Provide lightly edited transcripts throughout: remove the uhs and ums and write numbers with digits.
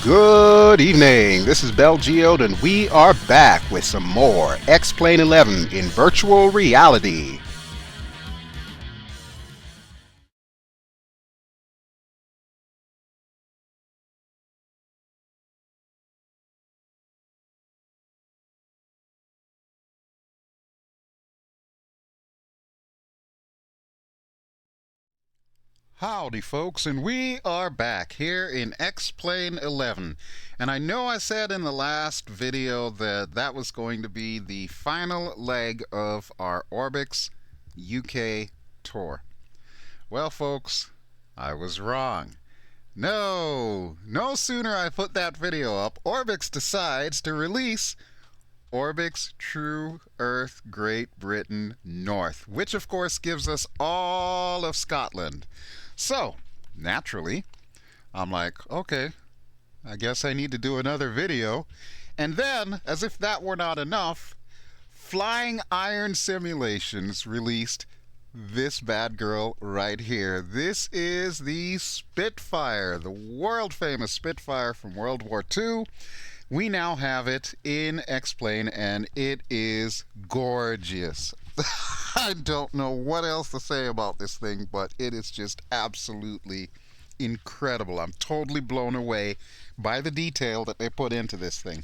Good evening. This is BelGeode, and we are back with some more X-Plane 11 in virtual reality. Howdy folks, and we are back here in X-Plane 11. And I know I said in the last video that that was going to be the final leg of our Orbx UK tour. Well folks, I was wrong. No sooner I put that video up, Orbx decides to release Orbx TrueEarth Great Britain North, which of course gives us all of Scotland. So, naturally, I'm like, okay, I guess I need to do another video. And then, as if that were not enough, FlyingIron Simulations released this bad girl right here. This is the Spitfire, the world-famous Spitfire from World War II. We now have it in X-Plane, and it is gorgeous. I don't know what else to say about this thing, but it is just absolutely incredible. I'm totally blown away by the detail that they put into this thing.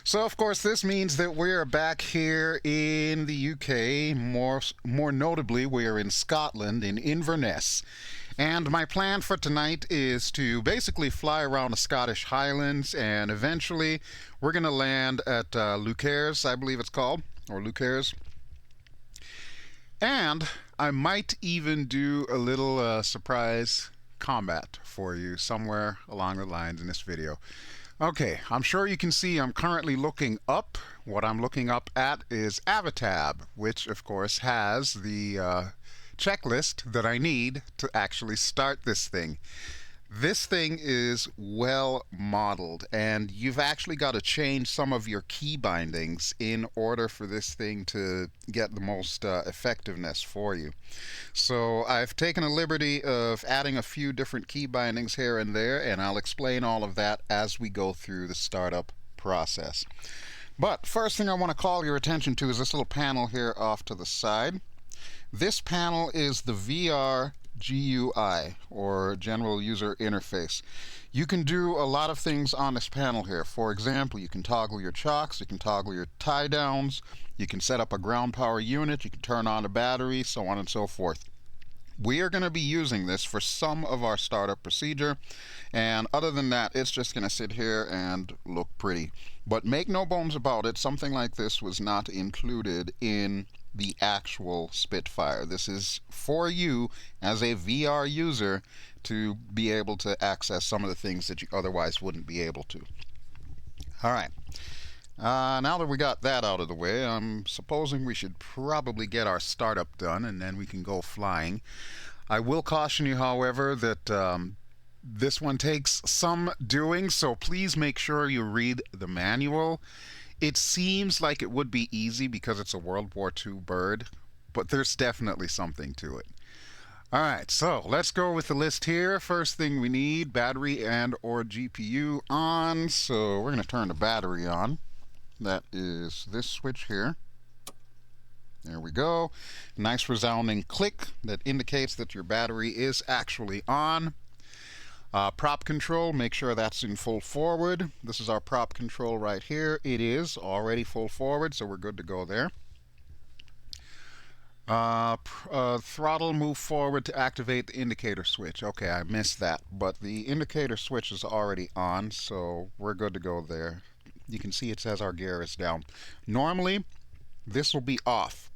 So, of course, this means that we are back here in the UK. More notably, we are in Scotland, in Inverness. And my plan for tonight is to basically fly around the Scottish Highlands, and eventually we're going to land at Loch Ness, I believe it's called, or Loch Ness. And I might even do a little surprise combat for you somewhere along the lines in this video. Okay, I'm sure you can see I'm currently looking up. What I'm looking up at is Avatab, which of course has the checklist that I need to actually start this thing. This thing is well modeled, and you've actually got to change some of your key bindings in order for this thing to get the most effectiveness for you. So I've taken a liberty of adding a few different key bindings here and there, and I'll explain all of that as we go through the startup process. But first thing I want to call your attention to is this little panel here off to the side. This panel is the VR GUI, or General User Interface. You can do a lot of things on this panel here. For example, you can toggle your chocks, you can toggle your tie downs, you can set up a ground power unit, you can turn on a battery, so on and so forth. We are going to be using this for some of our startup procedure, and other than that, it's just going to sit here and look pretty. But make no bones about it, something like this was not included in the actual Spitfire. This is for you as a VR user to be able to access some of the things that you otherwise wouldn't be able to. Alright, now that we got that out of the way, I'm supposing we should probably get our startup done, and then we can go flying. I will caution you, however, that this one takes some doing, so please make sure you read the manual. It seems like it would be easy because it's a World War II bird, but there's definitely something to it. Alright, so let's go with the list here. First thing we need, battery and or GPU on. So we're going to turn the battery on. That is this switch here. There we go. Nice resounding click that indicates that your battery is actually on. Prop control, make sure that's in full forward. This is our prop control right here. It is already full forward, so we're good to go there. Throttle, move forward to activate the indicator switch. Okay, I missed that, but the indicator switch is already on, so we're good to go there. You can see it says our gear is down. Normally, this will be off,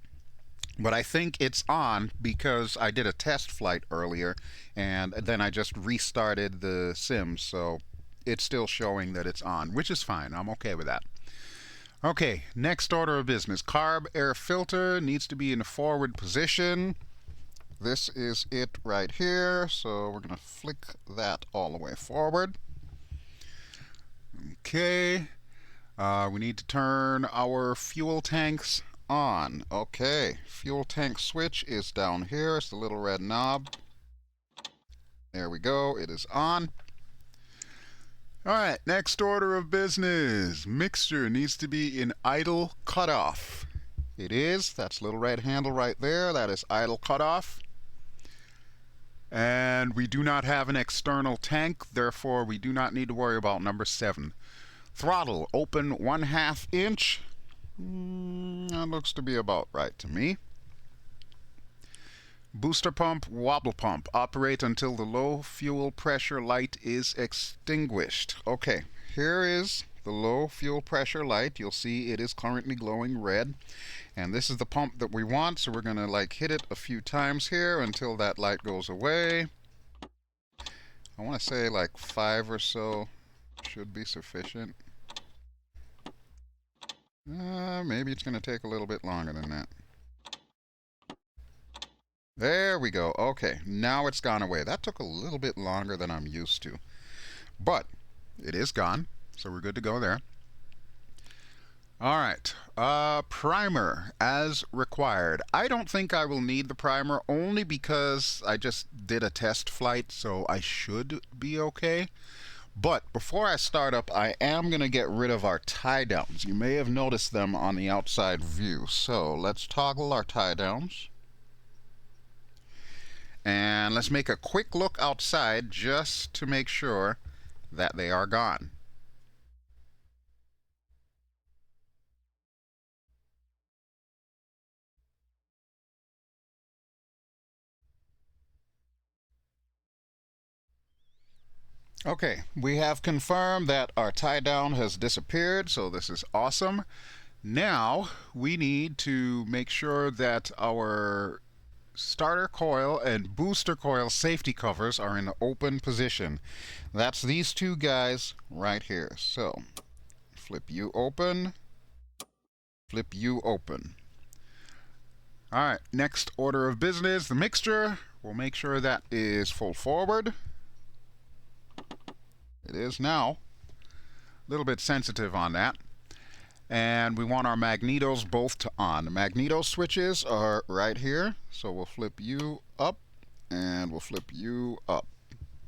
but I think it's on because I did a test flight earlier, and then I just restarted the sim, so it's still showing that it's on, which is fine. I'm okay with that. Okay, next order of business. Carb air filter needs to be in a forward position. This is it right here, so we're going to flick that all the way forward. Okay, we need to turn our fuel tanks on. Okay, fuel tank switch is down here. It's the little red knob. There we go, it is on. Alright, next order of business. Mixture needs to be in idle cutoff. It is. That's little red handle right there. That is idle cutoff. And we do not have an external tank, therefore we do not need to worry about number 7. Throttle, open 1/2 inch. That looks to be about right to me. Booster pump, wobble pump. Operate until the low fuel pressure light is extinguished. Okay, here is the low fuel pressure light. You'll see it is currently glowing red. And this is the pump that we want, so we're going to like hit it a few times here until that light goes away. I want to say like 5 or so should be sufficient. Maybe it's going to take a little bit longer than that. There we go. Okay, now it's gone away. That took a little bit longer than I'm used to. But it is gone, so we're good to go there. Alright, primer as required. I don't think I will need the primer only because I just did a test flight, so I should be okay. But before I start up, I am going to get rid of our tie downs. You may have noticed them on the outside view. So let's toggle our tie downs. And let's make a quick look outside just to make sure that they are gone. Okay, we have confirmed that our tie down has disappeared, so this is awesome. Now we need to make sure that our starter coil and booster coil safety covers are in the open position. That's these two guys right here. So flip you open, flip you open. Alright, next order of business, the mixture. We'll make sure that is full forward. It is now. A little bit sensitive on that. And we want our magnetos both to on. The magneto switches are right here. So we'll flip you up and we'll flip you up.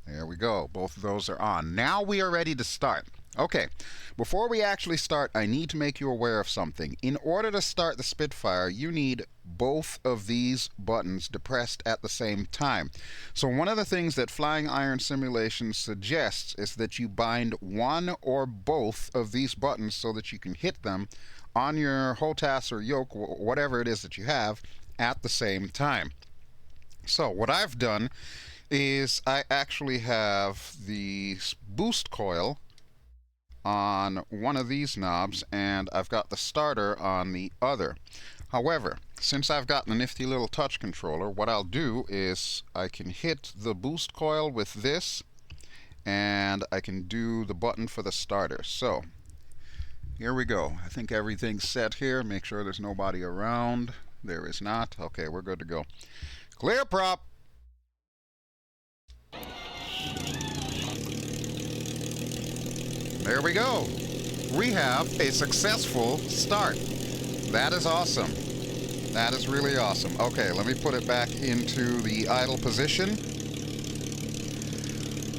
There we go. Both of those are on. Now we are ready to start. Okay, before we actually start, I need to make you aware of something. In order to start the Spitfire, you need both of these buttons depressed at the same time. So one of the things that FlyingIron Simulations suggests is that you bind one or both of these buttons so that you can hit them on your HOTAS or yoke, whatever it is that you have, at the same time. So what I've done is I actually have the boost coil on one of these knobs and I've got the starter on the other. However, since I've got the nifty little touch controller, what I'll do is I can hit the boost coil with this and I can do the button for the starter. So here we go. I think everything's set here. Make sure there's nobody around. There is not. Okay, we're good to go. Clear prop. There we go. We have a successful start. That is awesome. That is really awesome. Okay, let me put it back into the idle position.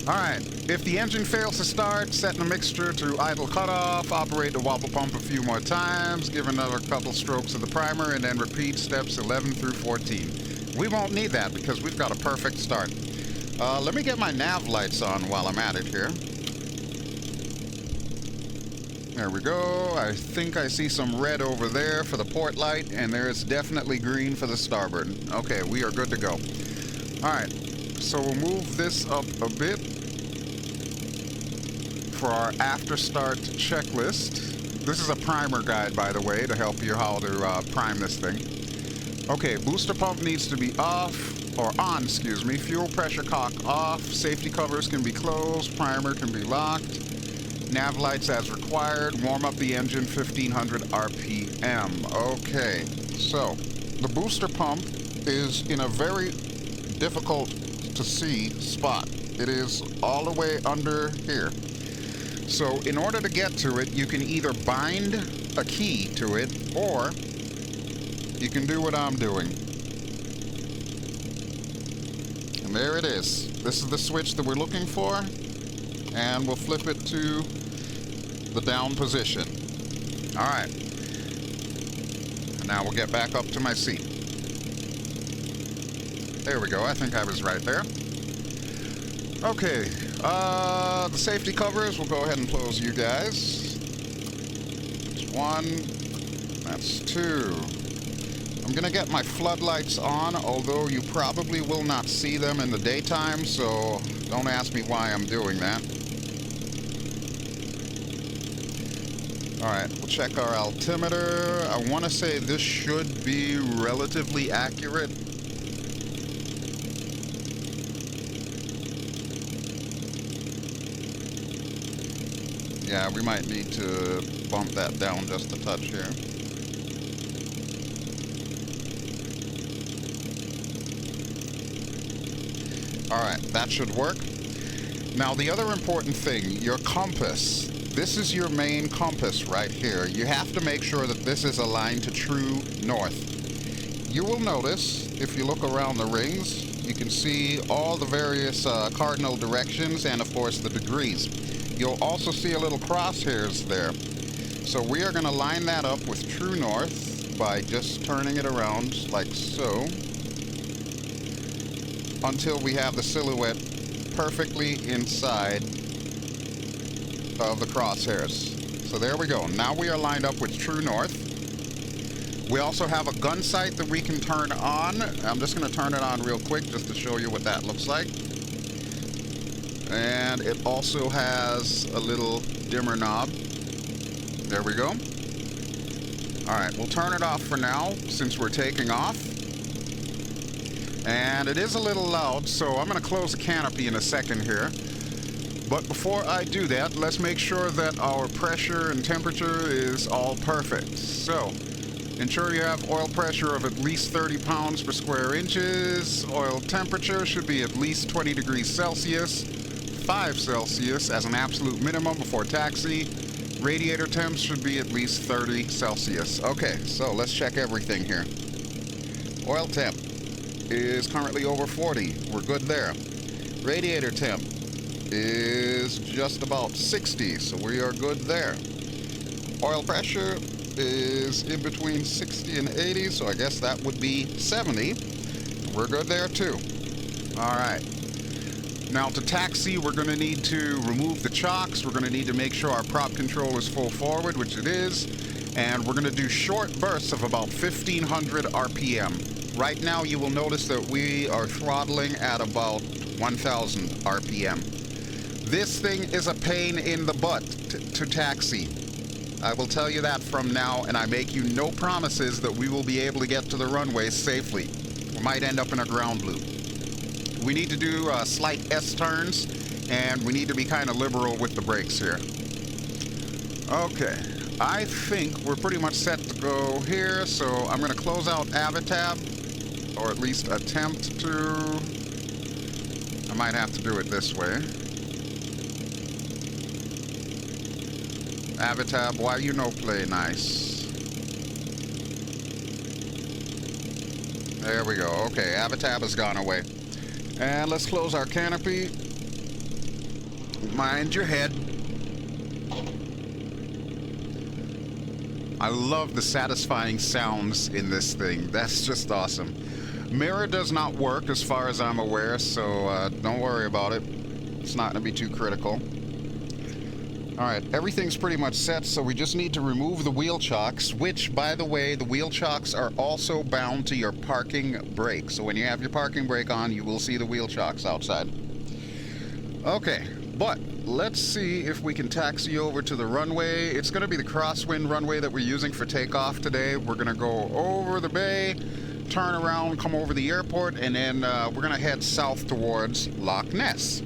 Alright, if the engine fails to start, set the mixture to idle cutoff, operate the wobble pump a few more times, give another couple strokes of the primer, and then repeat steps 11 through 14. We won't need that because we've got a perfect start. Let me get my nav lights on while I'm at it here. There we go. I think I see some red over there for the port light, and there's definitely green for the starboard. Okay, we are good to go. Alright, so we'll move this up a bit for our after start checklist. This is a primer guide, by the way, to help you how to prime this thing. Okay, booster pump needs to be off, or on, excuse me. Fuel pressure cock off. Safety covers can be closed. Primer can be locked. Nav lights as required. Warm up the engine 1500 RPM. Okay, so the booster pump is in a very difficult to see spot. It is all the way under here. So in order to get to it, you can either bind a key to it, or you can do what I'm doing. And there it is. This is the switch that we're looking for. and we'll flip it to the down position. All right. And now we'll get back up to my seat. There we go. I think I was right there. Okay. The safety covers, we'll go ahead and close you guys. That's one. That's two. I'm going to get my floodlights on, although you probably will not see them in the daytime, so don't ask me why I'm doing that. Alright, we'll check our altimeter. I want to say this should be relatively accurate. Yeah, we might need to bump that down just a touch here. Alright, that should work. Now the other important thing, your compass. This is your main compass right here. You have to make sure that this is aligned to true north. You will notice, if you look around the rings, you can see all the various cardinal directions and of course the degrees. You'll also see a little crosshairs there. So we are going to line that up with true north by just turning it around like so until we have the silhouette perfectly inside of the crosshairs. So there we go. Now we are lined up with true north. We also have a gun sight that we can turn on. I'm just going to turn it on real quick just to show you what that looks like. And it also has a little dimmer knob. There we go. Alright, we'll turn it off for now since we're taking off. And it is a little loud, so I'm going to close the canopy in a second here. But before I do that, let's make sure that our pressure and temperature is all perfect. So, ensure you have oil pressure of at least 30 pounds per square inches. Oil temperature should be at least 20 degrees Celsius, 5 Celsius as an absolute minimum before taxi. Radiator temps should be at least 30 Celsius. Okay, so let's check everything here. Oil temp is currently over 40. We're good there. Radiator temp is just about 60, so we are good there. Oil pressure is in between 60 and 80, so I guess that would be 70. We're good there too. Alright. Now to taxi, we're going to need to remove the chocks. We're going to need to make sure our prop control is full forward, which it is. And we're going to do short bursts of about 1500 RPM. Right now you will notice that we are throttling at about 1000 RPM. This thing is a pain in the butt to taxi. I will tell you that from now, and I make you no promises that we will be able to get to the runway safely. We might end up in a ground loop. We need to do slight S-turns, and we need to be kind of liberal with the brakes here. Okay, I think we're pretty much set to go here, so I'm going to close out Avitab, or at least attempt to. I might have to do it this way. Avitab, why you no play nice? There we go. Okay, Avitab has gone away. And let's close our canopy. Mind your head. I love the satisfying sounds in this thing. That's just awesome. Mirror does not work as far as I'm aware, so don't worry about it. It's not going to be too critical. Alright, everything's pretty much set, so we just need to remove the wheel chocks, which, by the way, the wheel chocks are also bound to your parking brake. So when you have your parking brake on, you will see the wheel chocks outside. Okay, but let's see if we can taxi over to the runway. It's going to be the crosswind runway that we're using for takeoff today. We're going to go over the bay, turn around, come over the airport, and then we're going to head south towards Loch Ness.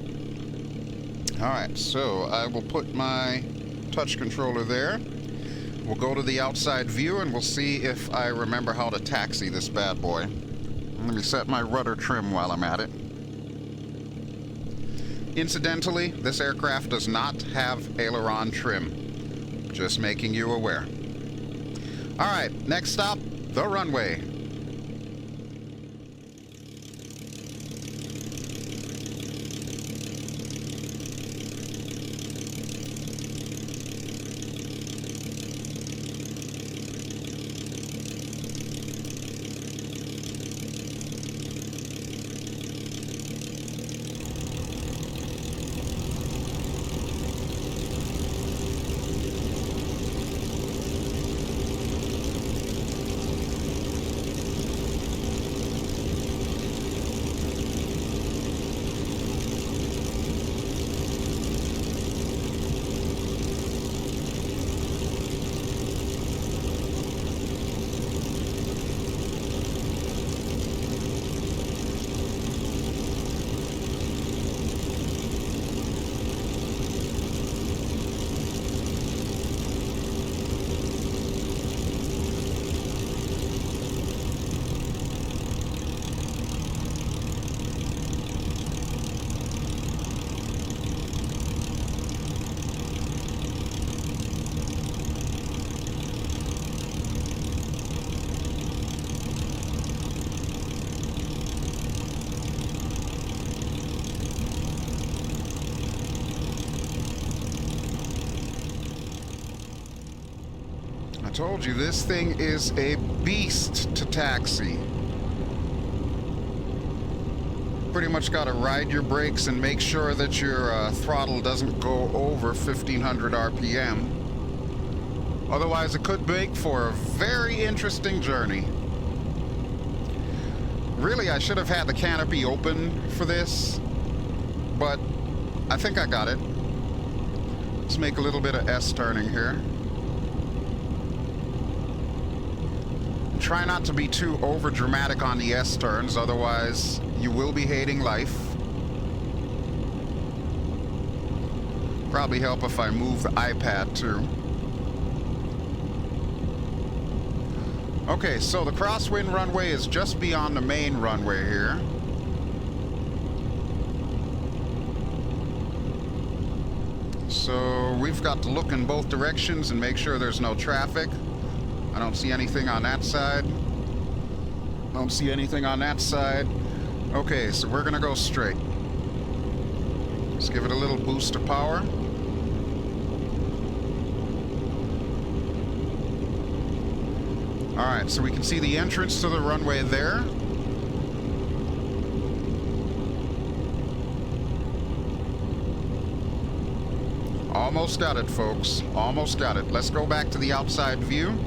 Alright, so I will put my touch controller there. We'll go to the outside view and we'll see if I remember how to taxi this bad boy. Let me set my rudder trim while I'm at it. Incidentally, this aircraft does not have aileron trim. Just making you aware. Alright, next stop, the runway. told you, this thing is a beast to taxi. Pretty much got to ride your brakes and make sure that your throttle doesn't go over 1500 RPM. Otherwise, it could make for a very interesting journey. Really, I should have had the canopy open for this, but I think I got it. Let's make a little bit of S-turning here. Try not to be too over-dramatic on the S-turns, otherwise you will be hating life. Probably help if I move the iPad too. Okay, so the crosswind runway is just beyond the main runway here. So we've got to look in both directions and make sure there's no traffic. I don't see anything on that side. Don't see anything on that side. Okay, so we're gonna go straight. Let's give it a little boost of power. Alright, so we can see the entrance to the runway there. Almost got it, folks. Almost got it. Let's go back to the outside view.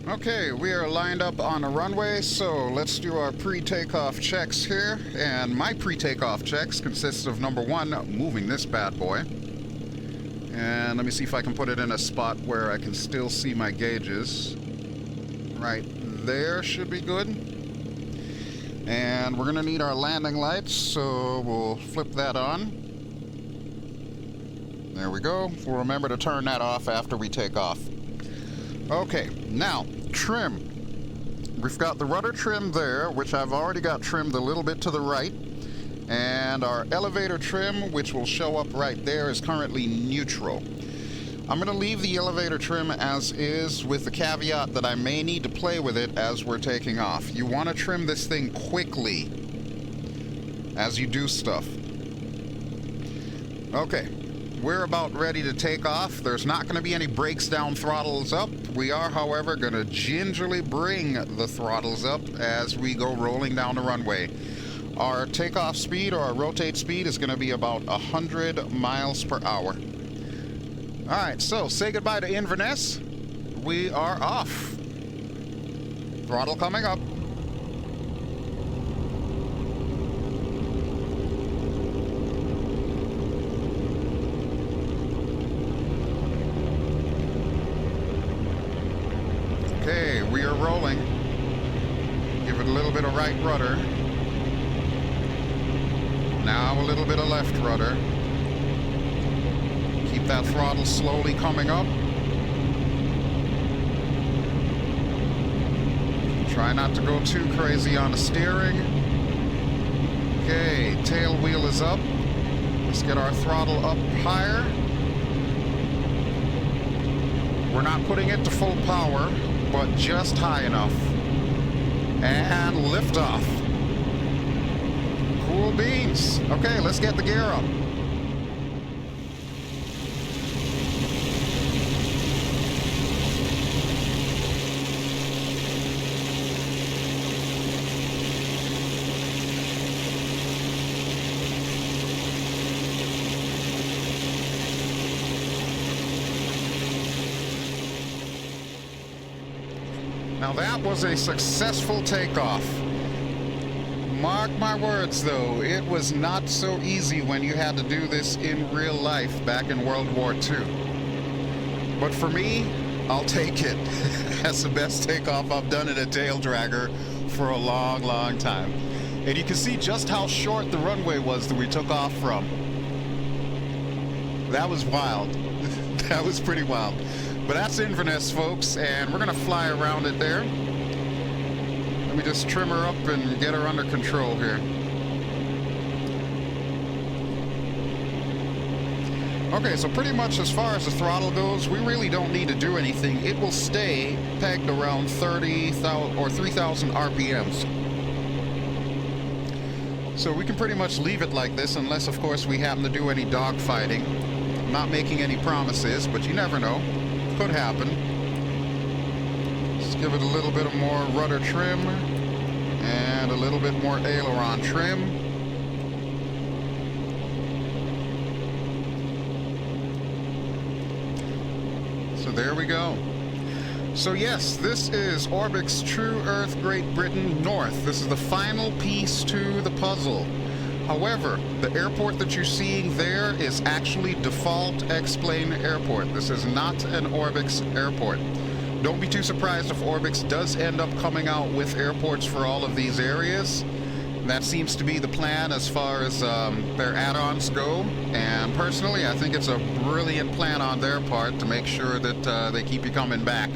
Okay, we are lined up on a runway, so let's do our pre-takeoff checks here. And my pre-takeoff checks consists of, number one, moving this bad boy. And let me see if I can put it in a spot where I can still see my gauges. Right there should be good. And we're gonna need our landing lights, so we'll flip that on. There we go. We'll remember to turn that off after we take off. Okay, now, trim. We've got the rudder trim there, which I've already got trimmed a little bit to the right. And our elevator trim, which will show up right there, is currently neutral. I'm going to leave the elevator trim as is, with the caveat that I may need to play with it as we're taking off. You want to trim this thing quickly as you do stuff. Okay. We're about ready to take off. There's not going to be any brakes down, throttles up. We are, however, going to gingerly bring the throttles up as we go rolling down the runway. Our takeoff speed, or our rotate speed, is going to be about 100 miles per hour. Alright, so say goodbye to Inverness. We are off. Throttle coming up. Okay, we are rolling. Give it a little bit of right rudder. Now a little bit of left rudder. Keep that throttle slowly coming up. Try not to go too crazy on the steering. Okay, tail wheel is up. Let's get our throttle up higher. We're not putting it to full power, but just high enough. And lift off. Cool beans. Okay, let's get the gear up. Now that was a successful takeoff. Mark my words though, it was not so easy when you had to do this in real life back in World War II. But for me, I'll take it. That's the best takeoff I've done in a tail dragger for a long, long time. And you can see just how short the runway was that we took off from. That was wild. That was pretty wild. But that's Inverness, folks, and we're gonna fly around it there. Let me just trim her up and get her under control here. Okay, so pretty much as far as the throttle goes, we really don't need to do anything. It will stay pegged around 30,000 or 3,000 RPMs. So we can pretty much leave it like this, unless of course we happen to do any dogfighting. I'm not making any promises, but you never know. Could happen. Let's give it a little bit of more rudder trim and a little bit more aileron trim. So there we go. So yes, this is Orbx TrueEarth Great Britain North. This is the final piece to the puzzle. However, the airport that you're seeing there is actually default X-Plane Airport. This is not an Orbx airport. Don't be too surprised if Orbx does end up coming out with airports for all of these areas. That seems to be the plan as far as their add-ons go. And personally, I think it's a brilliant plan on their part to make sure that they keep you coming back.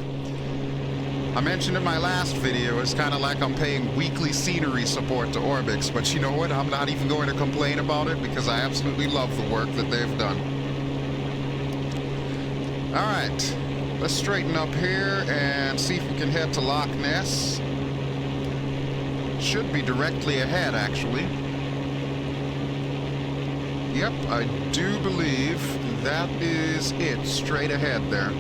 I mentioned in my last video, it's kind of like I'm paying weekly scenery support to Orbx, but you know what? I'm not even going to complain about it because I absolutely love the work that they've done. Alright, let's straighten up here and see if we can head to Loch Ness. Should be directly ahead, actually. Yep, I do believe that is it, straight ahead there.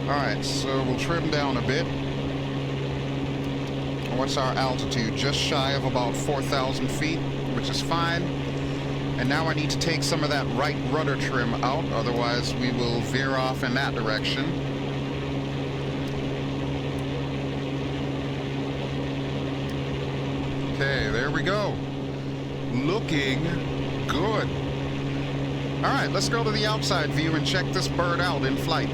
Alright, so we'll trim down a bit. What's our altitude? Just shy of about 4,000 feet, which is fine. And now I need to take some of that right rudder trim out, otherwise we will veer off in that direction. Okay, there we go. Looking good. Alright, let's go to the outside view and check this bird out in flight.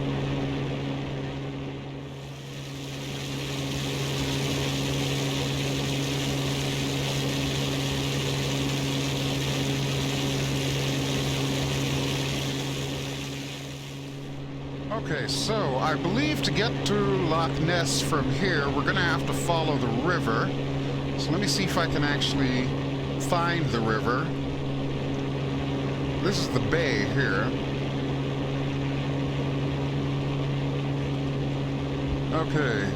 Okay, so I believe to get to Loch Ness from here, we're going to have to follow the river. So let me see if I can actually find the river. This is the bay here. Okay,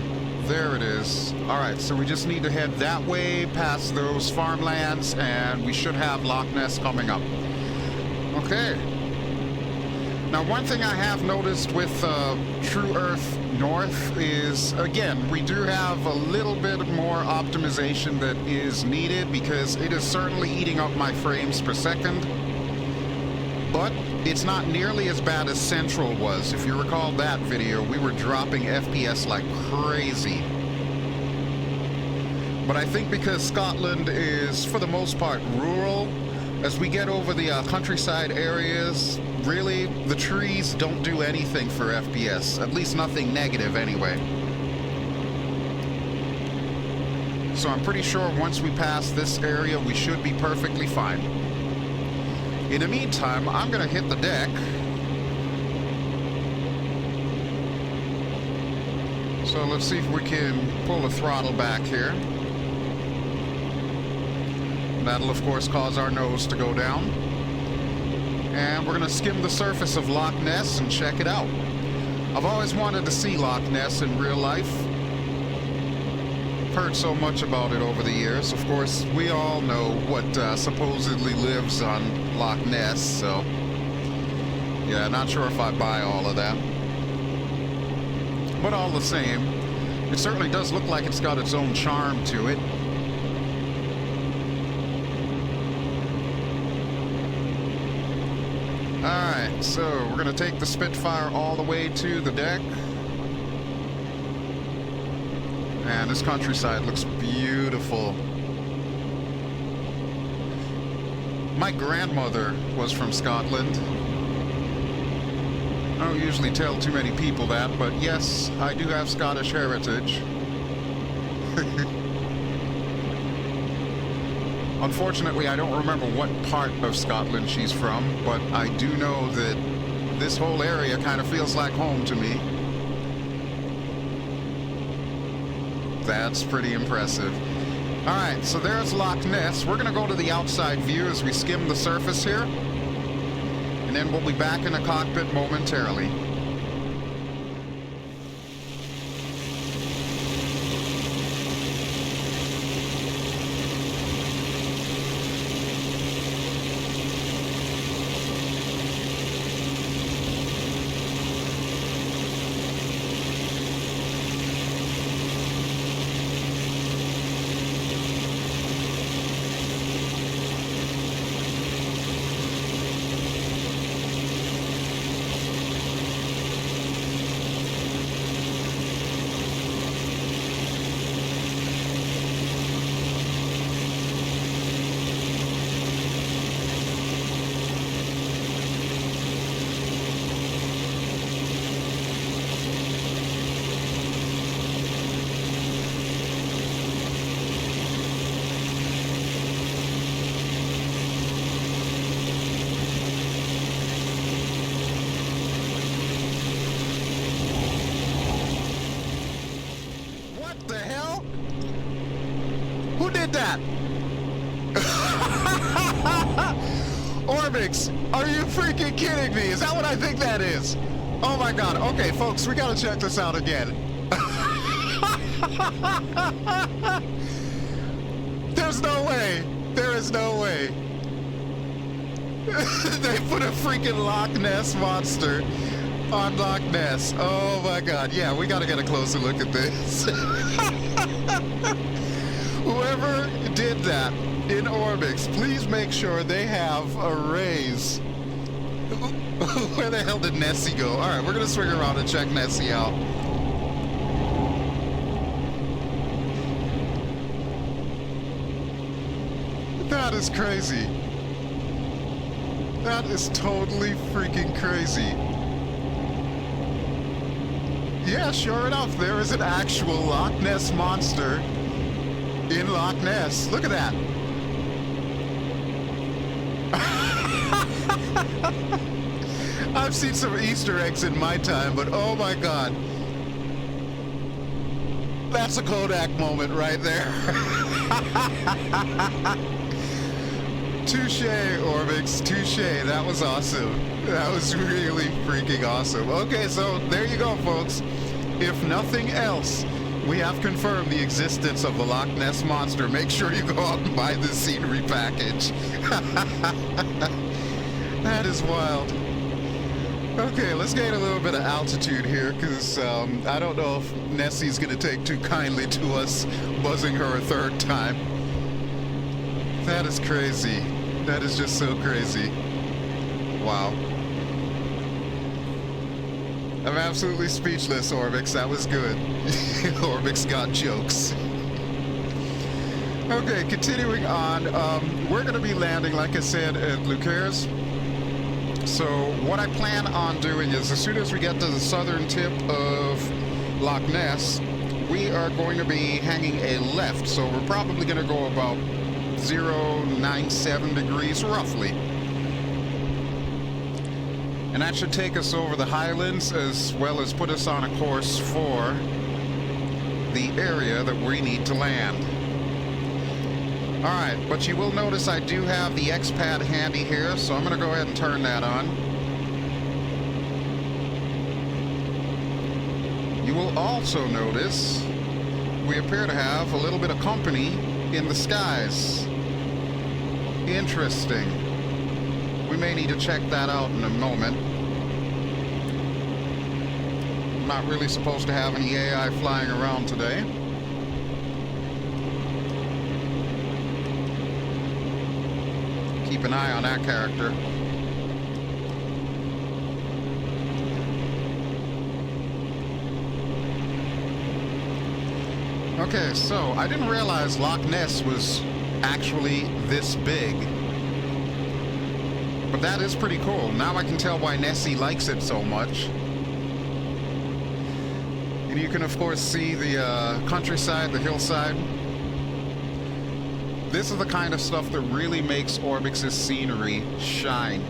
there it is. Alright, so we just need to head that way past those farmlands and we should have Loch Ness coming up. Okay. Now, one thing I have noticed with TrueEarth North is, again, we do have a little bit more optimization that is needed because it is certainly eating up my frames per second. But it's not nearly as bad as Central was. If you recall that video, we were dropping FPS like crazy. But I think because Scotland is, for the most part, rural, as we get over the countryside areas, really, the trees don't do anything for FPS. At least nothing negative, anyway. So I'm pretty sure once we pass this area, we should be perfectly fine. In the meantime, I'm going to hit the deck. So let's see if we can pull the throttle back here. That'll, of course, cause our nose to go down. And we're going to skim the surface of Loch Ness and check it out. I've always wanted to see Loch Ness in real life. Heard so much about it over the years. Of course, we all know what supposedly lives on Loch Ness, so yeah, not sure if I buy all of that. But all the same, it certainly does look like it's got its own charm to it. Alright, so we're going to take the Spitfire all the way to the deck. And this countryside looks beautiful. My grandmother was from Scotland. I don't usually tell too many people that, but yes, I do have Scottish heritage. Unfortunately, I don't remember what part of Scotland she's from, but I do know that this whole area kind of feels like home to me. That's pretty impressive. Alright, so there's Loch Ness. We're going to go to the outside view as we skim the surface here. And then we'll be back in the cockpit momentarily. Who did that? Orbx, are you freaking kidding me? Is that what I think that is? Oh my god. Okay, folks, we gotta check this out again. There's no way. There is no way. They put a freaking Loch Ness monster on Loch Ness. Oh my god. Yeah, we gotta get a closer look at this. Whoever did that in Orbx, please make sure they have arrays. Where the hell did Nessie go? Alright, we're gonna swing around and check Nessie out. That is crazy. That is totally freaking crazy. Yeah, sure enough, there is an actual Loch Ness monster in Loch Ness. Look at that. I've seen some Easter eggs in my time, but oh my god. That's a Kodak moment right there. Touche, Orbx, touche. That was awesome. That was really freaking awesome. Okay, so there you go, folks. If nothing else, we have confirmed the existence of the Loch Ness monster. Make sure you go out and buy the scenery package. That is wild. Okay, let's gain a little bit of altitude here, because I don't know if Nessie's going to take too kindly to us buzzing her a third time. That is crazy. That is just so crazy. Wow. I'm absolutely speechless, Orbx. That was good. Orbx got jokes. Okay, continuing on. We're going to be landing, like I said, at Lucaires. So what I plan on doing is, as soon as we get to the southern tip of Loch Ness, we are going to be hanging a left. So we're probably going to go about 097 degrees, roughly. And that should take us over the Highlands, as well as put us on a course for the area that we need to land. Alright, but you will notice I do have the X-Pad handy here, so I'm going to go ahead and turn that on. You will also notice we appear to have a little bit of company in the skies. Interesting. We may need to check that out in a moment. I'm not really supposed to have any AI flying around today. Keep an eye on that character. Okay, so I didn't realize Loch Ness was actually this big. But that is pretty cool. Now I can tell why Nessie likes it so much. And you can of course see the countryside, the hillside. This is the kind of stuff that really makes Orbx's scenery shine.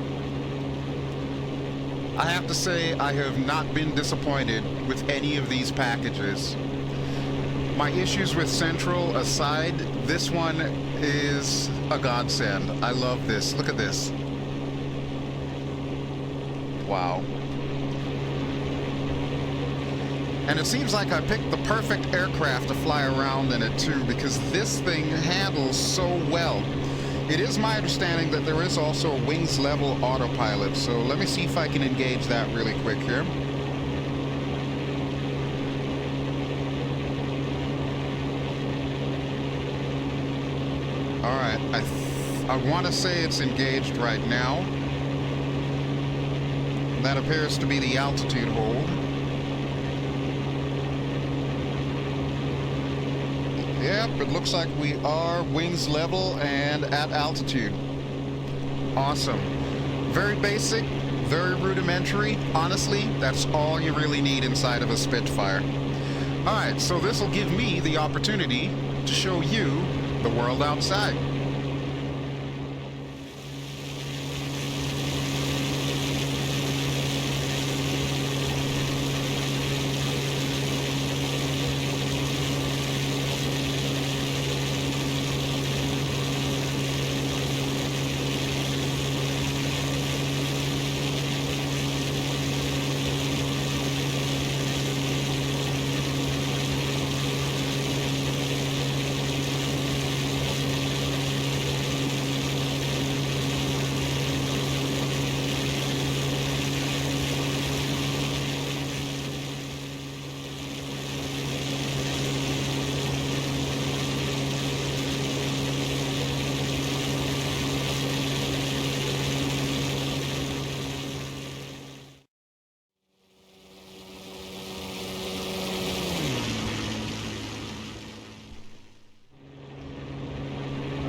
I have to say, I have not been disappointed with any of these packages. My issues with Central aside, this one is a godsend. I love this. Look at this. Wow. And it seems like I picked the perfect aircraft to fly around in it too, because this thing handles so well. It is my understanding that there is also a wings level autopilot, so let me see if I can engage that really quick here. Alright, I want to say it's engaged right now. That appears to be the altitude hold. Yep, it looks like we are wings level and at altitude. Awesome. Very basic, very rudimentary. Honestly, that's all you really need inside of a Spitfire. Alright, so this will give me the opportunity to show you the world outside.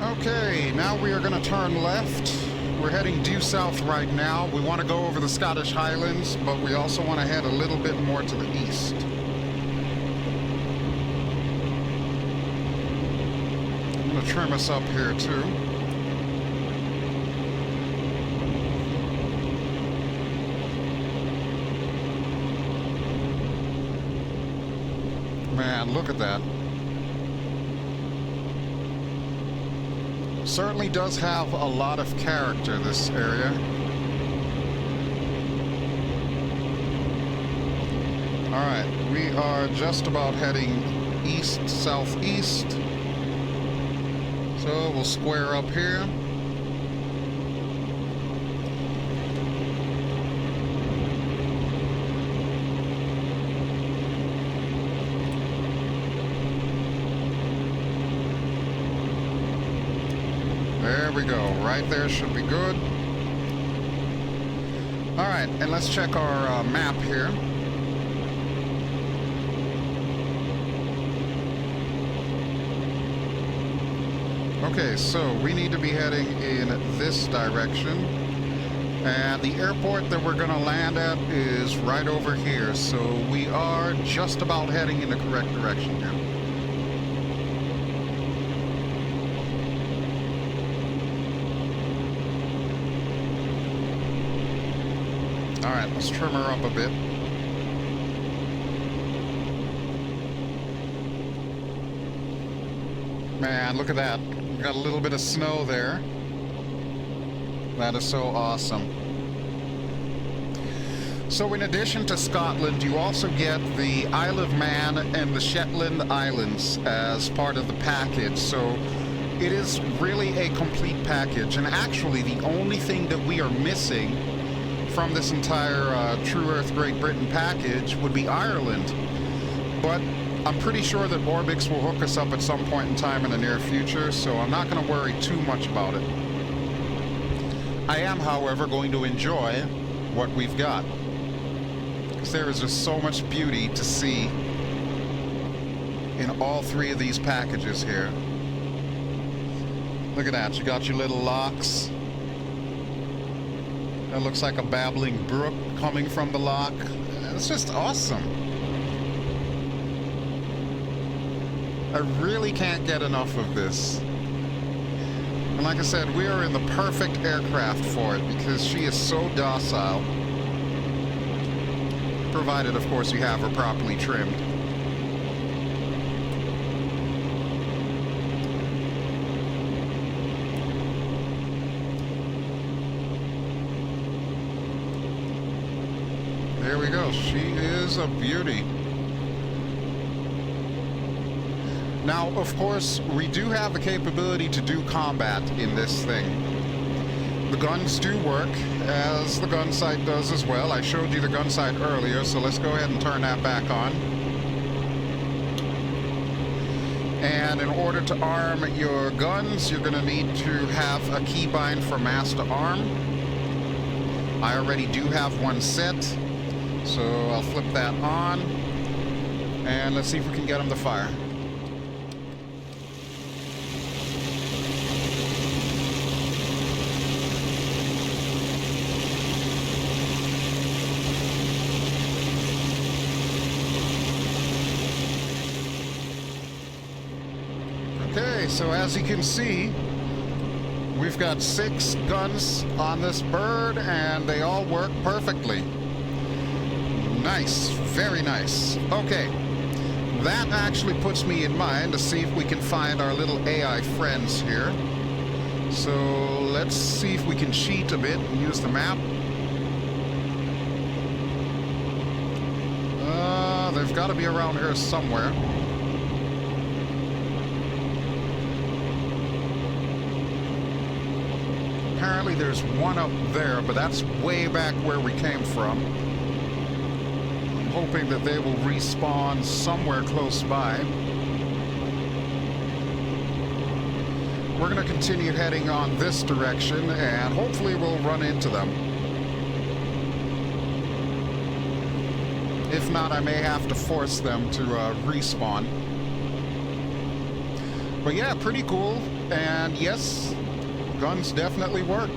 Okay, now we are going to turn left. We're heading due south right now. We want to go over the Scottish Highlands, but we also want to head a little bit more to the east. I'm going to trim us up here too. Man, look at that. Certainly does have a lot of character, this area. Alright, we are just about heading east-southeast. So we'll square up here. There we go. Right there should be good. Alright, and let's check our map here. Okay, so we need to be heading in this direction. And the airport that we're going to land at is right over here. So we are just about heading in the correct direction here. Alright, let's trim her up a bit. Man, look at that. We got a little bit of snow there. That is so awesome. So in addition to Scotland, you also get the Isle of Man and the Shetland Islands as part of the package. So it is really a complete package. And actually, the only thing that we are missing from this entire TrueEarth Great Britain package would be Ireland. But I'm pretty sure that Orbx will hook us up at some point in time in the near future, so I'm not going to worry too much about it. I am, however, going to enjoy what we've got, because there is just so much beauty to see in all three of these packages here. Look at that. You got your little locks. That looks like a babbling brook coming from the loch. It's just awesome. I really can't get enough of this. And like I said, we are in the perfect aircraft for it because she is so docile. Provided, of course, you have her properly trimmed. There we go. She is a beauty. Now, of course, we do have the capability to do combat in this thing. The guns do work, as the gun sight does as well. I showed you the gun sight earlier, so let's go ahead and turn that back on. And in order to arm your guns, you're going to need to have a keybind for master arm. I already do have one set, so I'll flip that on. And let's see if we can get them to fire. So as you can see, we've got 6 guns on this bird and they all work perfectly. Nice, very nice. Okay, that actually puts me in mind to see if we can find our little AI friends here. So let's see if we can cheat a bit and use the map. They've got to be around here somewhere. Apparently there's one up there, but that's way back where we came from. I'm hoping that they will respawn somewhere close by. We're going to continue heading on this direction, and hopefully we'll run into them. If not, I may have to force them to respawn. But yeah, pretty cool, and yes, guns definitely work.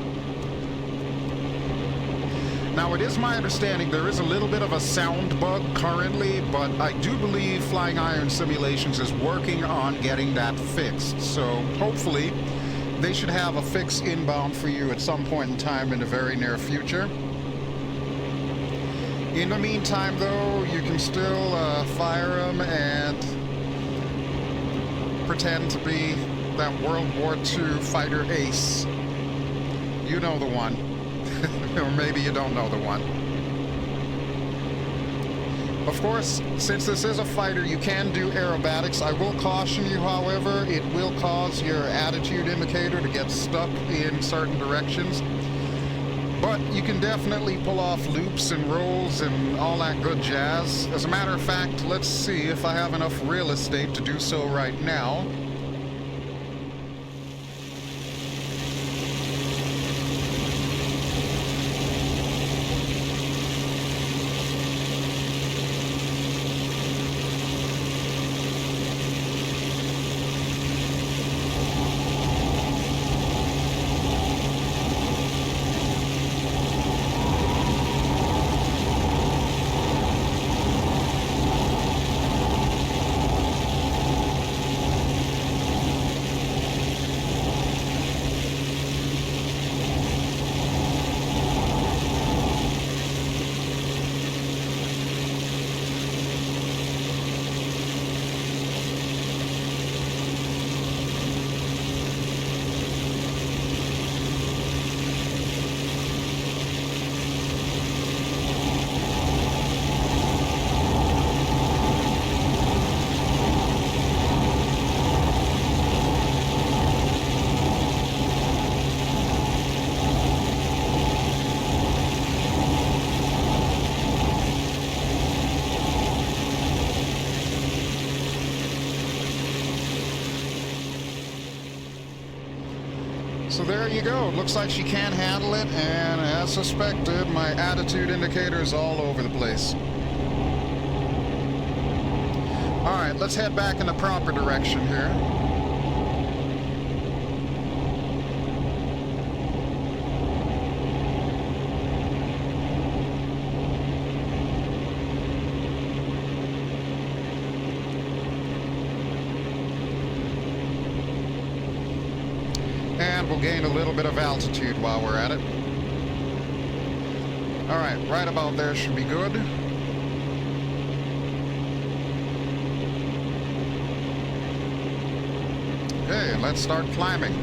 Now, it is my understanding there is a little bit of a sound bug currently, but I do believe FlyingIron Simulations is working on getting that fixed. So hopefully they should have a fix inbound for you at some point in time in the very near future. In the meantime, though, you can still fire them and pretend to be that World War II fighter ace. You know the one. Or maybe you don't know the one. Of course, since this is a fighter, you can do aerobatics. I will caution you, however, it will cause your attitude indicator to get stuck in certain directions. But you can definitely pull off loops and rolls and all that good jazz. As a matter of fact, let's see if I have enough real estate to do so right now. So there you go. Looks like she can handle it, and as suspected, my attitude indicator is all over the place. Alright, let's head back in the proper direction here. gain a little bit of altitude while we're at it. Alright, right about there should be good. Okay, let's start climbing.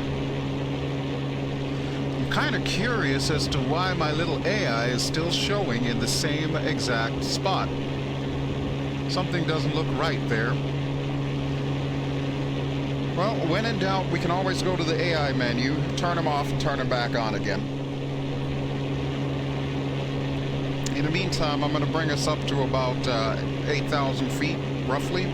I'm kind of curious as to why my little AI is still showing in the same exact spot. Something doesn't look right there. Well, when in doubt, we can always go to the AI menu, turn them off, and turn them back on again. In the meantime, I'm going to bring us up to about 8,000 feet, roughly.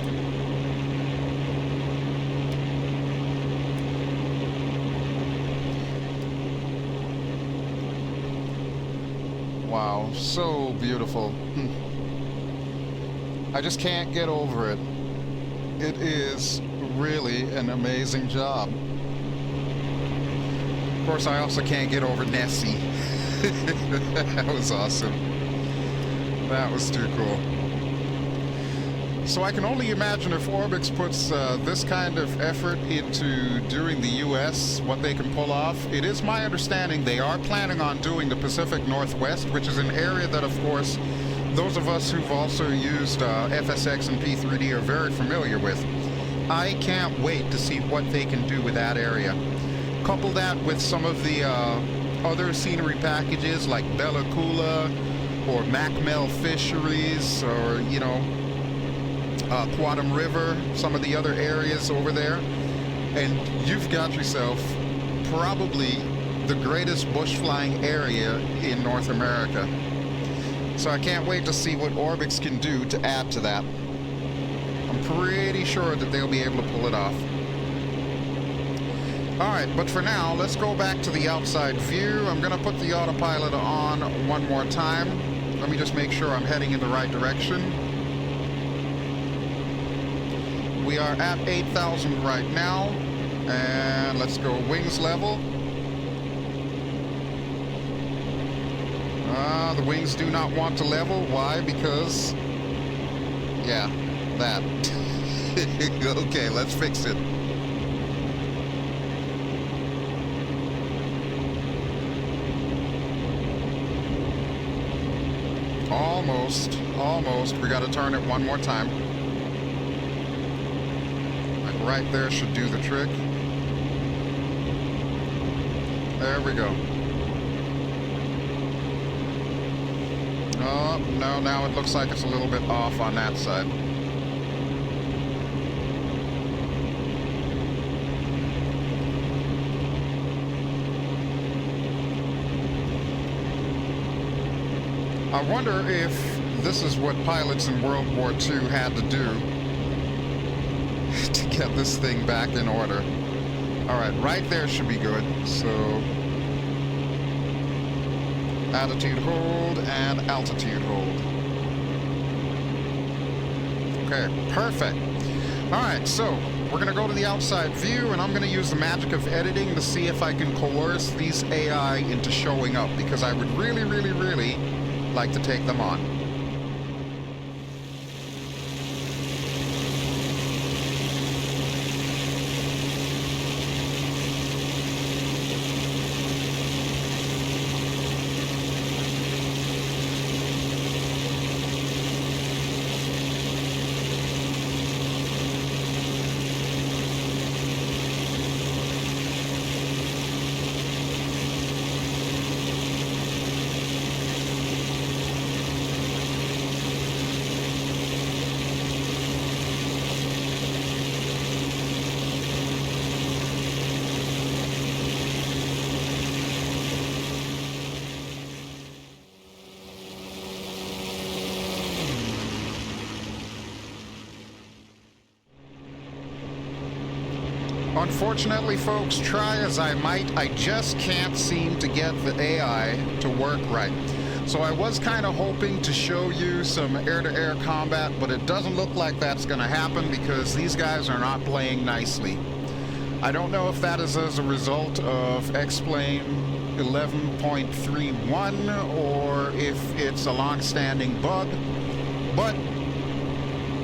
Wow, so beautiful. I just can't get over it. It is really an amazing job. Of course, I also can't get over Nessie. That was awesome. That was too cool. So I can only imagine if Orbx puts this kind of effort into doing the US, what they can pull off. It is my understanding they are planning on doing the Pacific Northwest, which is an area that, of course, those of us who've also used FSX and P3D are very familiar with. I can't wait to see what they can do with that area. Couple that with some of the other scenery packages like Bellacoola or Macmel Fisheries, or, you know, Quantum River, some of the other areas over there, and you've got yourself probably the greatest bush flying area in North America. So I can't wait to see what Orbx can do to add to that. I'm pretty sure that they'll be able to pull it off. Alright, but for now, let's go back to the outside view. I'm going to put the autopilot on one more time. Let me just make sure I'm heading in the right direction. We are at 8,000 right now, and let's go wings level. The wings do not want to level. Why? Because, yeah, that. Okay, let's fix it. Almost. We got to turn it one more time. Like right there should do the trick. There we go. Oh, no, now it looks like it's a little bit off on that side. I wonder if this is what pilots in World War II had to do to get this thing back in order. Alright, right there should be good. So, attitude hold and altitude hold. Okay, perfect. Alright, so we're going to go to the outside view, and I'm going to use the magic of editing to see if I can coerce these AI into showing up, because I would really like to take them on. Unfortunately, folks, try as I might, I just can't seem to get the AI to work right. So I was kind of hoping to show you some air-to-air combat, but it doesn't look like that's going to happen because these guys are not playing nicely. I don't know if that is as a result of X-Plane 11.31 or if it's a long-standing bug, but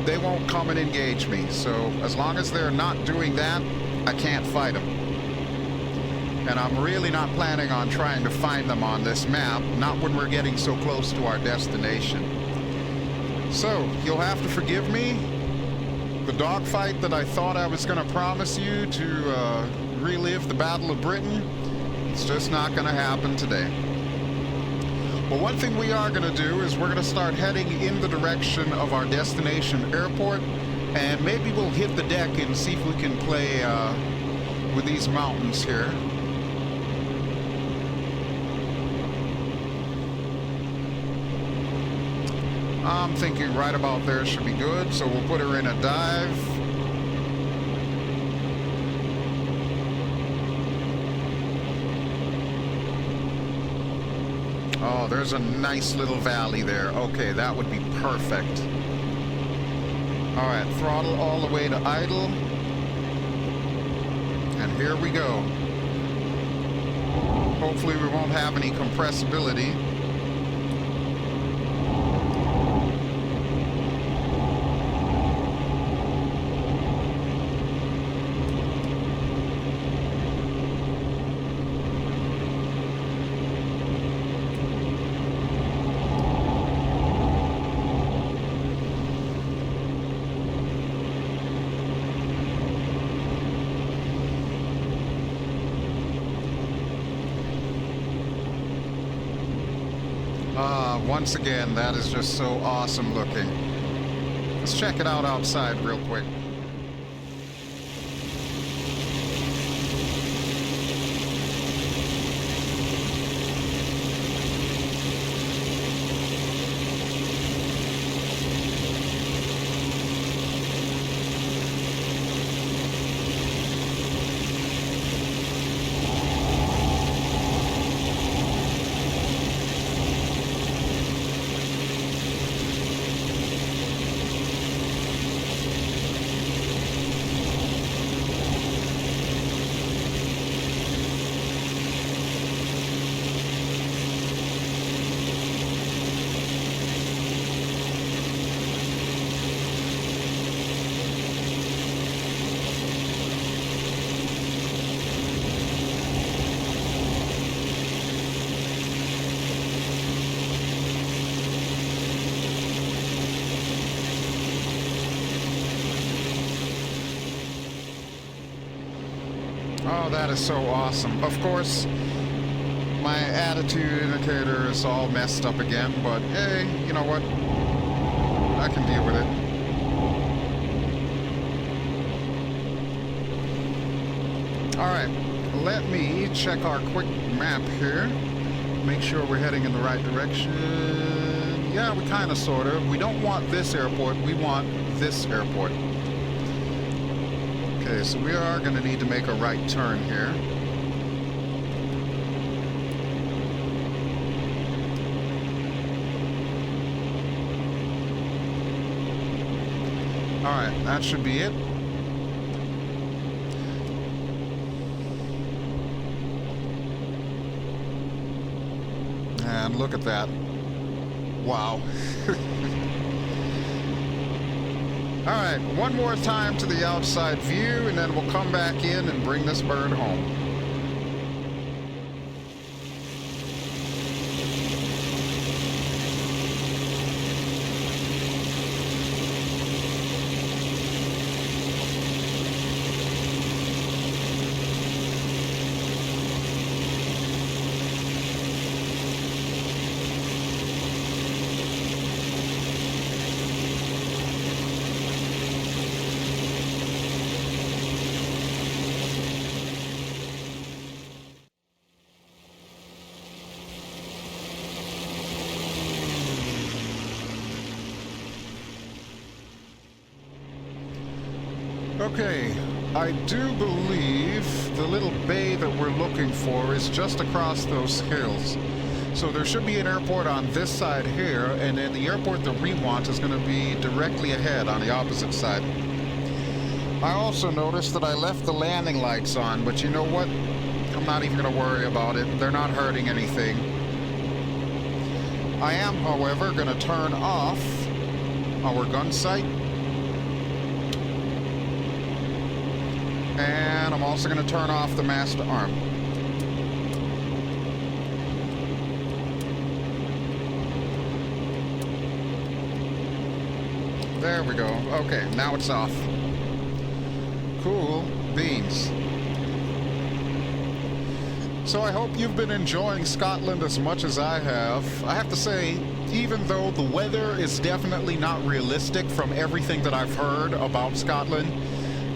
they won't come and engage me. So as long as they're not doing that, I can't fight them. and I'm really not planning on trying to find them on this map, not when we're getting so close to our destination. So, you'll have to forgive me. The dogfight that I thought I was going to promise you to relive the Battle of Britain, it's just not going to happen today. But one thing we are going to do is we're going to start heading in the direction of our destination airport, and maybe we'll hit the deck and see if we can play with these mountains here. I'm thinking right about there should be good, so we'll put her in a dive. Oh, there's a nice little valley there. Okay, that would be perfect. All right, throttle all the way to idle. And here we go. Hopefully we won't have any compressibility. Once again, that is just so awesome looking. Let's check it out outside real quick. Oh, that is so awesome. Of course, my attitude indicator is all messed up again, but hey, you know what? I can deal with it. Alright, let me check our quick map here. Make sure we're heading in the right direction. Yeah, we kind of, sort of. We don't want this airport, we want this airport. Okay, so we are going to need to make a right turn here. Alright, that should be it. And look at that. Wow. Alright, one more time to the outside view, and then we'll come back in and bring this bird home. Okay, I do believe the little bay that we're looking for is just across those hills. So there should be an airport on this side here, and then the airport that we want is going to be directly ahead on the opposite side. I also noticed that I left the landing lights on, but you know what? I'm not even going to worry about it. They're not hurting anything. I am, however, going to turn off our gun sight. And I'm also going to turn off the mast arm. There we go. Okay, now it's off. Cool beans. So I hope you've been enjoying Scotland as much as I have. I have to say, even though the weather is definitely not realistic from everything that I've heard about Scotland,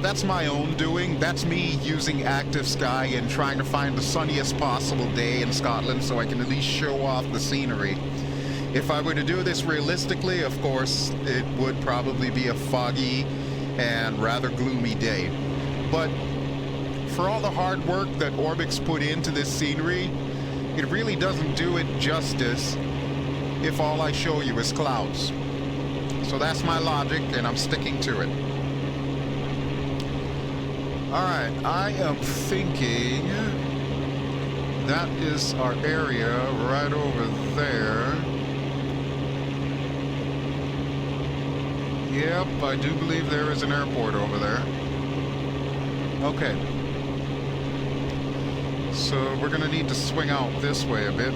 that's my own doing. That's me using Active Sky and trying to find the sunniest possible day in Scotland so I can at least show off the scenery. If I were to do this realistically, of course, it would probably be a foggy and rather gloomy day. But for all the hard work that Orbx put into this scenery, it really doesn't do it justice if all I show you is clouds. So that's my logic, and I'm sticking to it. Alright, I am thinking that is our area right over there. Yep, I do believe there is an airport over there. Okay. So we're going to need to swing out this way a bit.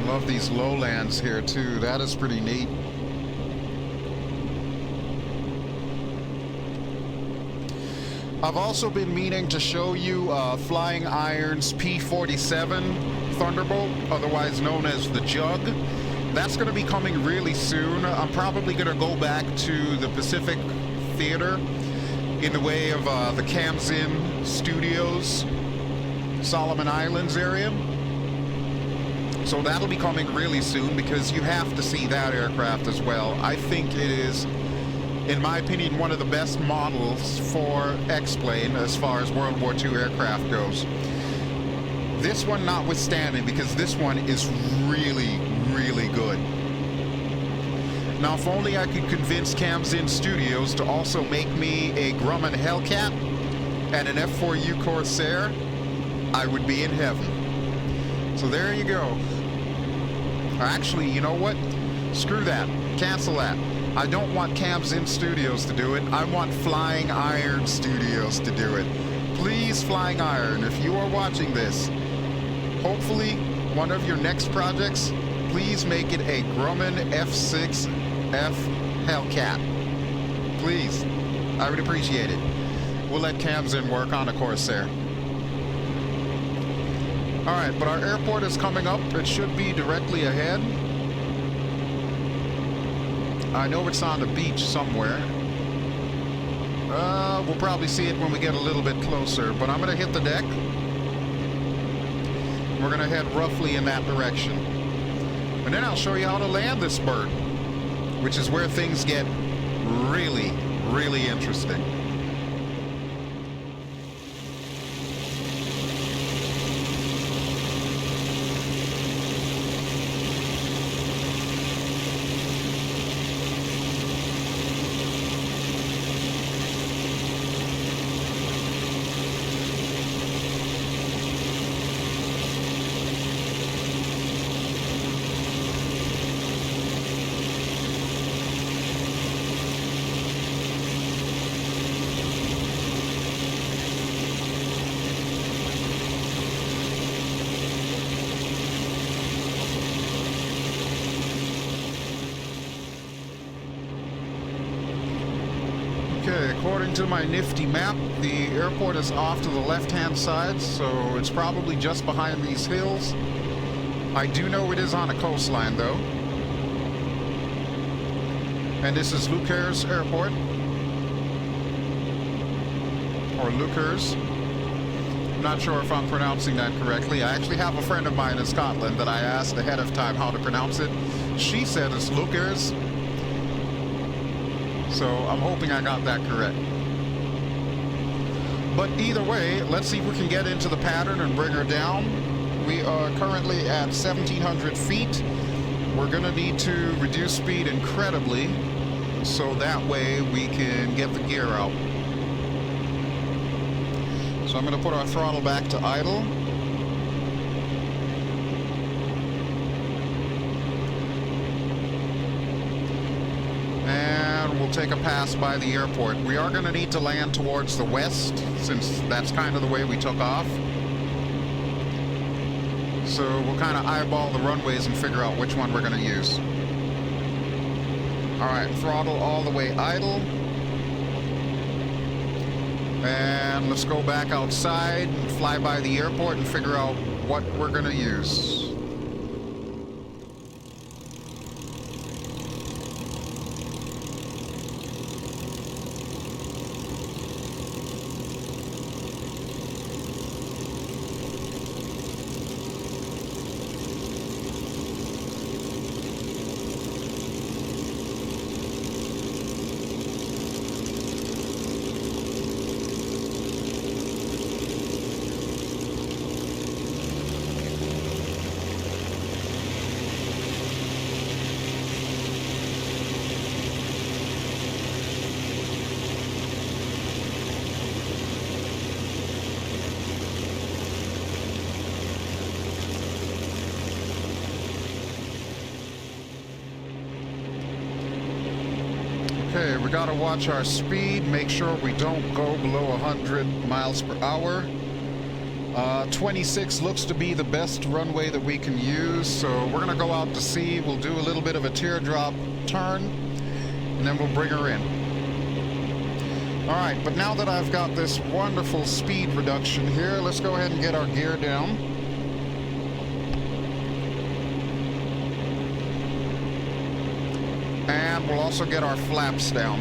Love these lowlands here too. That is pretty neat. I've also been meaning to show you FlyingIron's P47 Thunderbolt, otherwise known as the Jug. That's going to be coming really soon. I'm probably going to go back to the Pacific Theater in the way of the Camzin Studios, Solomon Islands area. So that'll be coming really soon because you have to see that aircraft as well. I think it is, in my opinion, one of the best models for X-Plane as far as World War II aircraft goes. This one notwithstanding, because this one is really, really good. Now, if only I could convince Camzin Studios to also make me a Grumman Hellcat and an F4U Corsair, I would be in heaven. So there you go. Actually, you know what? Screw that. Cancel that. I don't want Camzin Studios to do it. I want FlyingIron Studios to do it. Please, FlyingIron, if you are watching this, hopefully one of your next projects, please make it a Grumman F6F Hellcat. Please. I would appreciate it. We'll let Camzin work on a Corsair. Alright, but our airport is coming up. It should be directly ahead. I know it's on the beach somewhere. We'll probably see it when we get a little bit closer, but I'm going to hit the deck. We're going to head roughly in that direction. And then I'll show you how to land this bird, which is where things get really, really interesting. According to my nifty map, the airport is off to the left-hand side, so it's probably just behind these hills. I do know it is on a coastline, though. And this is Leuchars Airport. Or Leuchars. I'm not sure if I'm pronouncing that correctly. I actually have a friend of mine in Scotland that I asked ahead of time how to pronounce it. She said it's Leuchars. So I'm hoping I got that correct. But either way, let's see if we can get into the pattern and bring her down. We are currently at 1,700 feet. We're going to need to reduce speed incredibly, so that way we can get the gear out. So I'm going to put our throttle back to idle. and we'll take a pass by the airport. We are going to need to land towards the west, since that's kind of the way we took off. So we'll kind of eyeball the runways and figure out which one we're going to use. Alright, throttle all the way idle. And let's go back outside and fly by the airport and figure out what we're going to use. Okay, we gotta watch our speed, make sure we don't go below 100 miles per hour. 26 looks to be the best runway that we can use, so we're gonna go out to sea. We'll do a little bit of a teardrop turn, and then we'll bring her in. Alright, but now that I've got this wonderful speed reduction here, let's go ahead and get our gear down. And we'll also get our flaps down.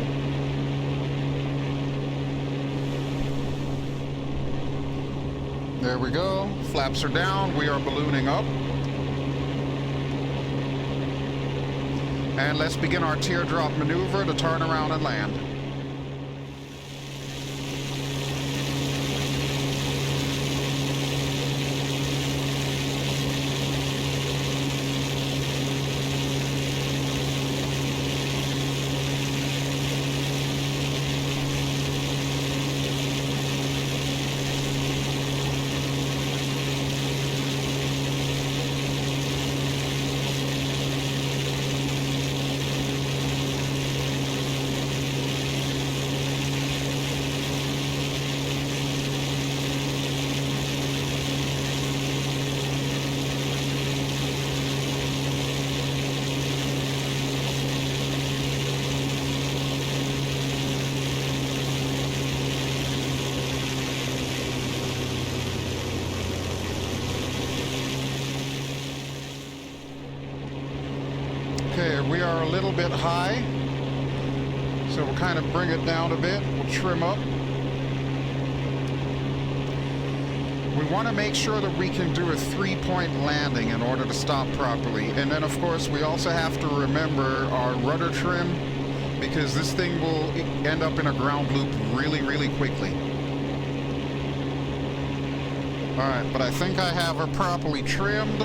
There we go. Flaps are down. We are ballooning up. And let's begin our teardrop maneuver to turn around and land. Okay, we are a little bit high, so we'll kind of bring it down a bit. We'll trim up. We want to make sure that we can do a 3-point landing in order to stop properly. And then, of course, we also have to remember our rudder trim, because this thing will end up in a ground loop really, really quickly. Alright, but I think I have her properly trimmed.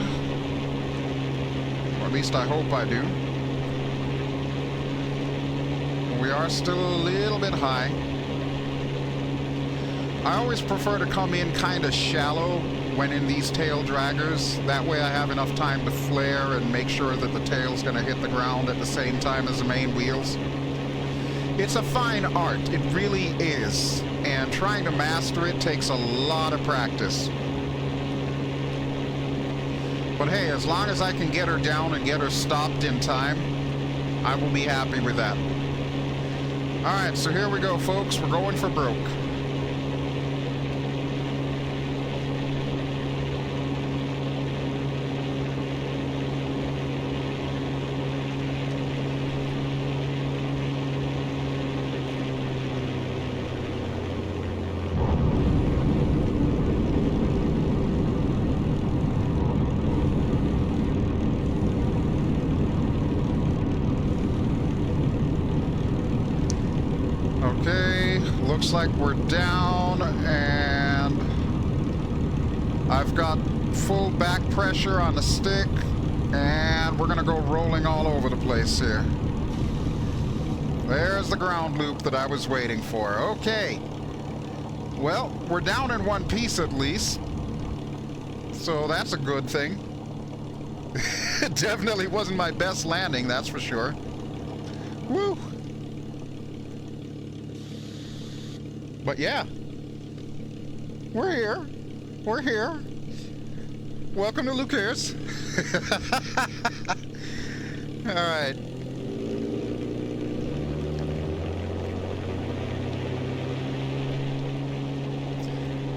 Or at least I hope I do. We are still a little bit high. I always prefer to come in kind of shallow when in these tail draggers. That way I have enough time to flare and make sure that the tail's going to hit the ground at the same time as the main wheels. It's a fine art, it really is, and trying to master it takes a lot of practice. But hey, as long as I can get her down and get her stopped in time, I will be happy with that. Alright, so here we go, folks. We're going for broke. Okay, looks like we're down, and I've got full back pressure on the stick, and we're gonna go rolling all over the place here. There's the ground loop that I was waiting for. Okay. Well, we're down in one piece at least, so that's a good thing. It definitely wasn't my best landing, that's for sure. Woo! But yeah, we're here. We're here. Welcome to Lucas. All right.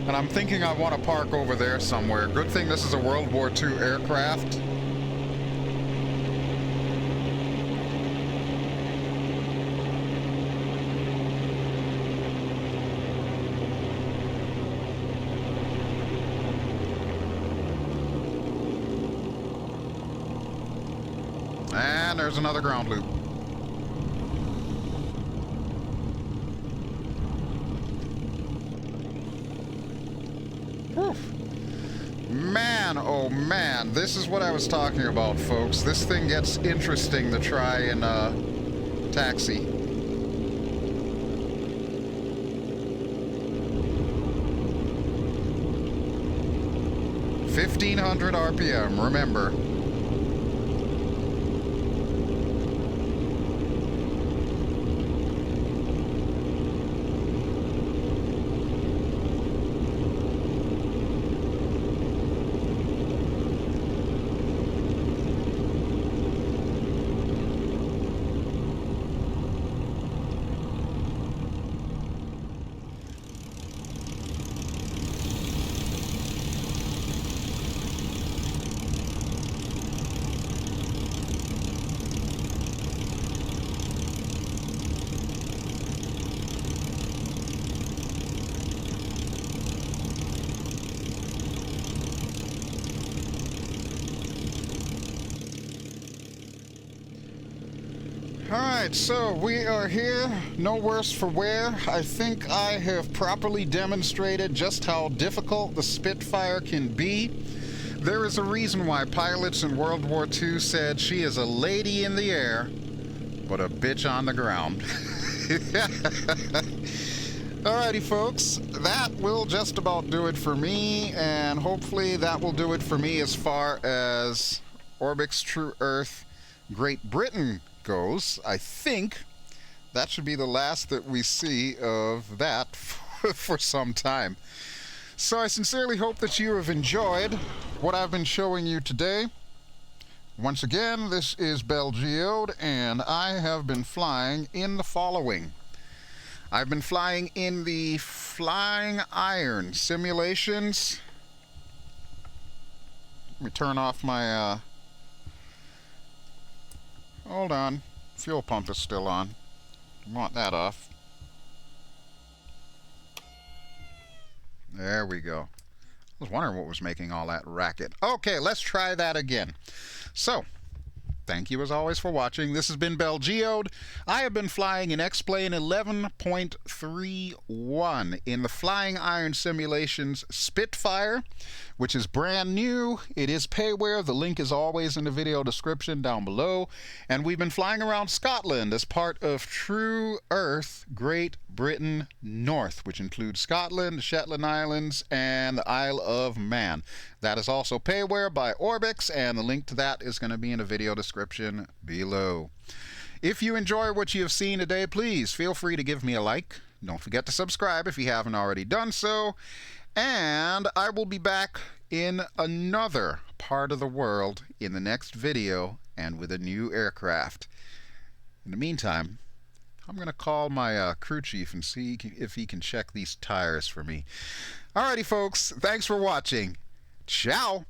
And I'm thinking I want to park over there somewhere. Good thing this is a World War II aircraft. And there's another ground loop. Whew. Man, oh man, this is what I was talking about, folks. This thing gets interesting to try and taxi. $1,500 RPM, remember. Alright, so we are here, no worse for wear. I think I have properly demonstrated just how difficult the Spitfire can be. There is a reason why pilots in World War II said she is a lady in the air, but a bitch on the ground. Alrighty folks, that will just about do it for me, and hopefully that will do it for me as far as Orbx TrueEarth Great Britain goes. I think that should be the last that we see of that for some time. So I sincerely hope that you have enjoyed what I've been showing you today. Once again, this is BelGeode, and I have been flying in the following. I've been flying in the FlyingIron Simulations. Let me turn off my hold on, fuel pump is still on. I want that off. There we go. I was wondering what was making all that racket. Okay, let's try that again. So, thank you as always for watching. This has been BelGeode. I have been flying in X-Plane 11.31 in the FlyingIron Simulations Spitfire, which is brand new. It is PAYWARE. The link is always in the video description down below. And we've been flying around Scotland as part of TrueEarth Great Britain North, which includes Scotland, the Shetland Islands, and the Isle of Man. That is also PAYWARE by Orbx, and the link to that is going to be in the video description below. If you enjoy what you have seen today, please feel free to give me a like. Don't forget to subscribe if you haven't already done so. And I will be back in another part of the world in the next video and with a new aircraft. In the meantime, I'm going to call my crew chief and see if he can check these tires for me. Alrighty folks, thanks for watching. Ciao!